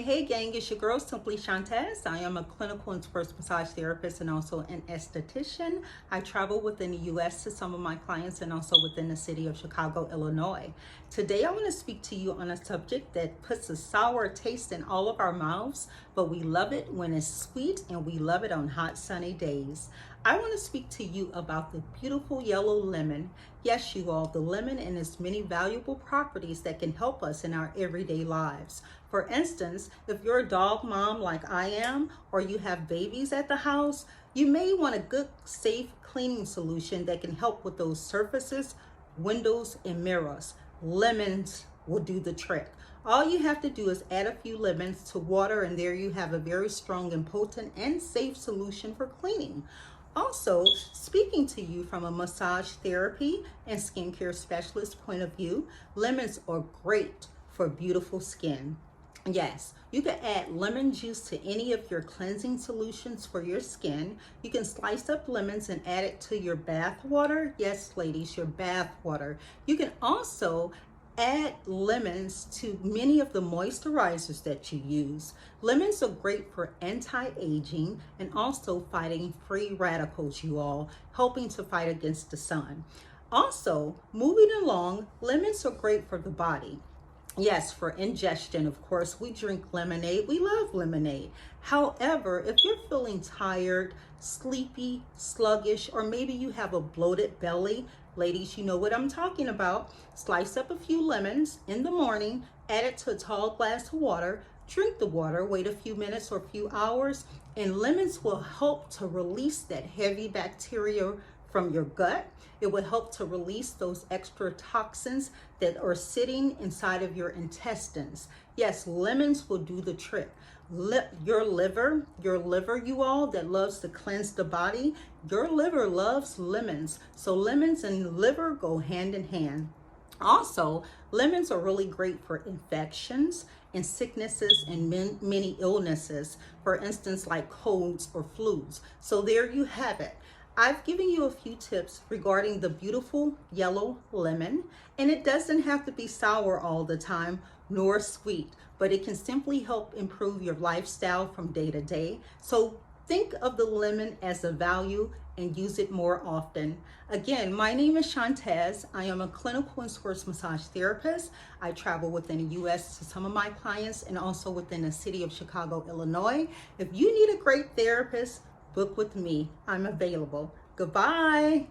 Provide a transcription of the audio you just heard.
Hey gang, it's your girl Simply Shantez. I am a clinical and sports massage therapist and also an esthetician. I travel within the US to some of my clients and also within the city of Chicago, Illinois. Today I want to speak to you on a subject that puts a sour taste in all of our mouths, but we love it when it's sweet and we love it on hot sunny days. I want to speak to you about the beautiful yellow lemon. Yes, you all, the lemon and its many valuable properties that can help us in our everyday lives. For instance, if you're a dog mom like I am, or you have babies at the house, you may want a good, safe cleaning solution that can help with those surfaces, windows, and mirrors. Lemons will do the trick. All you have to do is add a few lemons to water, and there you have a very strong and potent and safe solution for cleaning. Also, speaking to you from a massage therapy and skincare specialist point of view, lemons are great for beautiful skin. Yes, you can add lemon juice to any of your cleansing solutions for your skin. You can slice up lemons and add it to your bath water. Yes, ladies, your bath water. You can also add lemons to many of the moisturizers that you use. Lemons are great for anti-aging and also fighting free radicals, you all, helping to fight against the sun. Also, moving along, lemons are great for the body. Yes, for ingestion, of course, we drink lemonade. We love lemonade. However, if you're feeling tired, sleepy, sluggish, or maybe you have a bloated belly, ladies, you know what I'm talking about. Slice up a few lemons in the morning, add it to a tall glass of water, drink the water, wait a few minutes or a few hours, and lemons will help to release that heavy bacteria from your gut. It will help to release those extra toxins that are sitting inside of your intestines. Yes, lemons will do the trick. Your liver, you all, that loves to cleanse the body, your liver loves lemons. So lemons and liver go hand in hand. Also, lemons are really great for infections and sicknesses and many illnesses, for instance, like colds or flus. So there you have it. I've given you a few tips regarding the beautiful yellow lemon, and it doesn't have to be sour all the time nor sweet, but it can simply help improve your lifestyle from day to day. So think of the lemon as a value and use it more often. Again, my name is Shantez. I am a clinical and sports massage therapist. I travel within the US to some of my clients and also within the city of Chicago, Illinois. If you need a great therapist, book with me. I'm available. Goodbye.